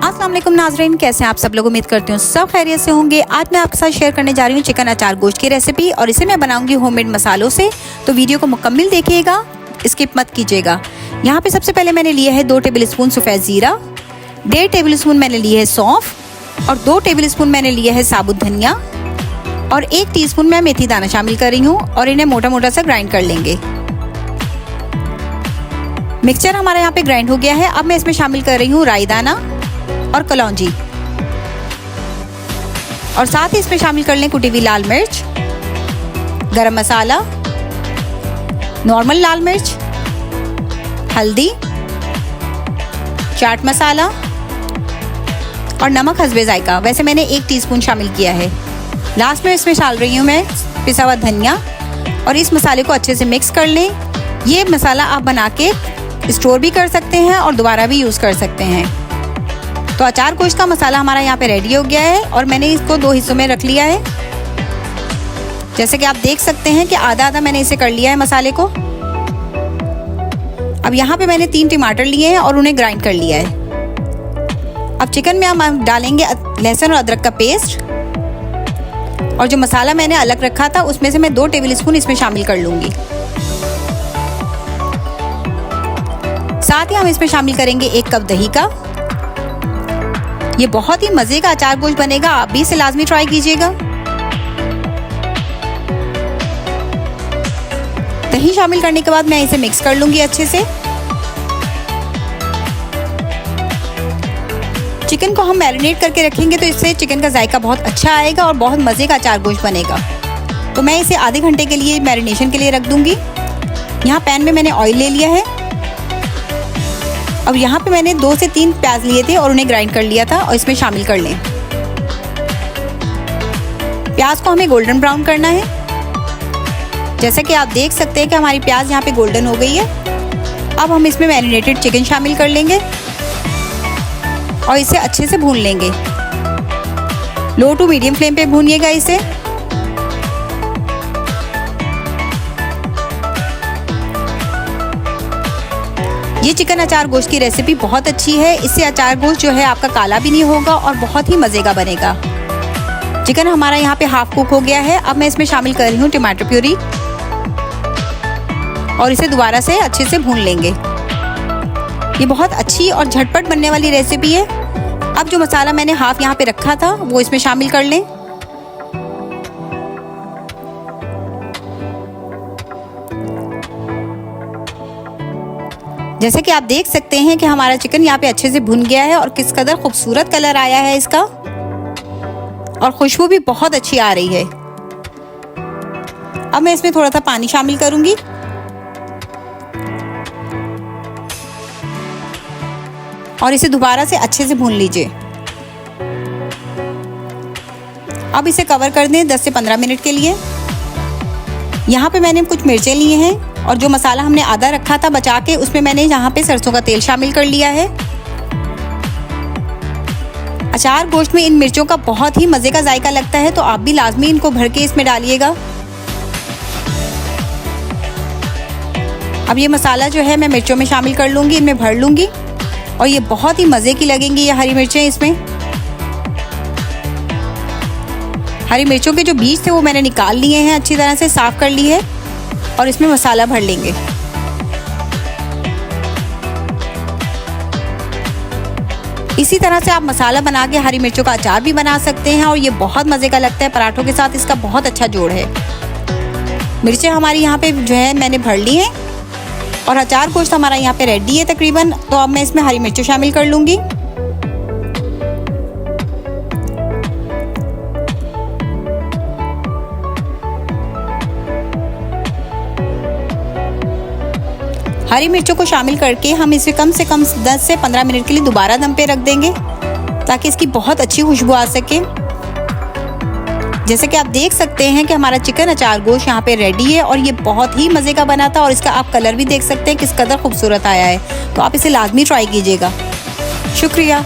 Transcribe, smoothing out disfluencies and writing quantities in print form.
अस्सलाम वालेकुम नाज़रीन, कैसे हैं आप सब लोग। उम्मीद करती हूँ सब खैरियत से होंगे। आज मैं आपके साथ शेयर करने जा रही हूँ चिकन अचार गोश्त की रेसिपी और इसे मैं बनाऊंगी होममेड मसालों से। तो वीडियो को मुकम्मल देखिएगा, स्किप मत कीजिएगा। यहाँ पे सबसे पहले मैंने लिया है 2 टेबलस्पून सफ़ेद ज़ीरा, 1.5 टेबलस्पून मैंने लिए है सौंफ और 2 टेबलस्पून मैंने लिया है साबुत धनिया और 1 टीस्पून मैं मेथी दाना शामिल कर रही हूँ और इन्हें मोटा मोटा सा ग्राइंड कर लेंगे। मिक्सचर हमारा यहाँ पे ग्राइंड हो गया है। अब मैं इसमें शामिल कर रही हूँ राई दाना और कलौंजी और साथ ही इसमें शामिल कर लें कुटी हुई लाल मिर्च, गरम मसाला, नॉर्मल लाल मिर्च, हल्दी, चाट मसाला और नमक हस्बे जायका। वैसे मैंने 1 टीस्पून शामिल किया है। लास्ट में इसमें डाल रही हूँ मैं पिसा हुआ धनिया और इस मसाले को अच्छे से मिक्स कर लें। ये मसाला आप बना के स्टोर भी कर सकते हैं और दोबारा भी यूज़ कर सकते हैं। तो अचार गोश्त का मसाला हमारा यहाँ पे रेडी हो गया है और मैंने इसको 2 हिस्सों में रख लिया है। जैसे कि आप देख सकते हैं कि आधा आधा मैंने इसे कर लिया है मसाले को। अब यहाँ पे मैंने 3 टमाटर लिए हैं और उन्हें ग्राइंड कर लिया है। अब चिकन में हम डालेंगे लहसुन और अदरक का पेस्ट और जो मसाला मैंने अलग रखा था उसमें से मैं 2 टेबलस्पून इसमें शामिल कर लूँगी। साथ ही हम इसमें शामिल करेंगे 1 कप दही का। ये बहुत ही मज़े का अचार गोश्त बनेगा, आप भी इसे लाजमी ट्राई कीजिएगा। दही शामिल करने के बाद मैं इसे मिक्स कर लूँगी अच्छे से। चिकन को हम मैरिनेट करके रखेंगे तो इससे चिकन का जायका बहुत अच्छा आएगा और बहुत मज़े का अचार गोश्त बनेगा। तो मैं इसे आधे घंटे के लिए मैरिनेशन के लिए रख दूँगी। यहाँ पैन में मैंने ऑयल ले लिया है। अब यहाँ पे मैंने 2 से 3 प्याज लिए थे और उन्हें ग्राइंड कर लिया था और इसमें शामिल कर लें। प्याज को हमें गोल्डन ब्राउन करना है। जैसा कि आप देख सकते हैं कि हमारी प्याज यहाँ पे गोल्डन हो गई है। अब हम इसमें मैरिनेटेड चिकन शामिल कर लेंगे और इसे अच्छे से भून लेंगे। लो टू मीडियम फ्लेम पे भूनिएगा इसे। ये चिकन अचार गोश्त की रेसिपी बहुत अच्छी है। इससे अचार गोश्त जो है आपका काला भी नहीं होगा और बहुत ही मज़े का बनेगा। चिकन हमारा यहाँ पे हाफ कुक हो गया है। अब मैं इसमें शामिल कर रही हूँ टमाटर प्यूरी और इसे दोबारा से अच्छे से भून लेंगे। ये बहुत अच्छी और झटपट बनने वाली रेसिपी है। अब जो मसाला मैंने हाफ यहाँ पे रखा था वो इसमें शामिल कर लें। जैसे कि आप देख सकते हैं कि हमारा चिकन यहाँ पे अच्छे से भुन गया है और किस कदर खूबसूरत कलर आया है इसका और खुशबू भी बहुत अच्छी आ रही है। अब मैं इसमें थोड़ा सा पानी शामिल करूंगी और इसे दोबारा से अच्छे से भून लीजिए। अब इसे कवर कर दें 10 से 15 मिनट के लिए। यहाँ पे मैंने कुछ मिर्चें लिए हैं और जो मसाला हमने आधा रखा था बचा के उसमें मैंने यहाँ पे सरसों का तेल शामिल कर लिया है। अचार गोश्त में इन मिर्चों का बहुत ही मज़े का जायका लगता है, तो आप भी लाजमी इनको भर के इसमें डालिएगा। अब ये मसाला जो है मैं मिर्चों में शामिल कर लूँगी, इनमें भर लूँगी और ये बहुत ही मज़े की लगेंगी ये हरी मिर्चें। इसमें हरी मिर्चों के जो बीज थे वो मैंने निकाल लिए हैं, अच्छी तरह से साफ़ कर ली है और इसमें मसाला भर लेंगे। इसी तरह से आप मसाला बना के हरी मिर्चों का अचार भी बना सकते हैं और ये बहुत मज़े का लगता है। पराठों के साथ इसका बहुत अच्छा जोड़ है। मिर्चें हमारी यहाँ पे जो है मैंने भर ली हैं और अचार गोश्त हमारा यहाँ पे रेडी है तकरीबन। तो अब मैं इसमें हरी मिर्चें शामिल कर लूँगी। हरी मिर्चों को शामिल करके हम इसे कम से कम 10 से 15 मिनट के लिए दोबारा दम पे रख देंगे ताकि इसकी बहुत अच्छी खुशबू आ सके। जैसे कि आप देख सकते हैं कि हमारा चिकन अचार गोश्त यहाँ पे रेडी है और ये बहुत ही मज़े का बना था और इसका आप कलर भी देख सकते हैं किस कदर खूबसूरत आया है। तो आप इसे लाजमी ट्राई कीजिएगा। शुक्रिया।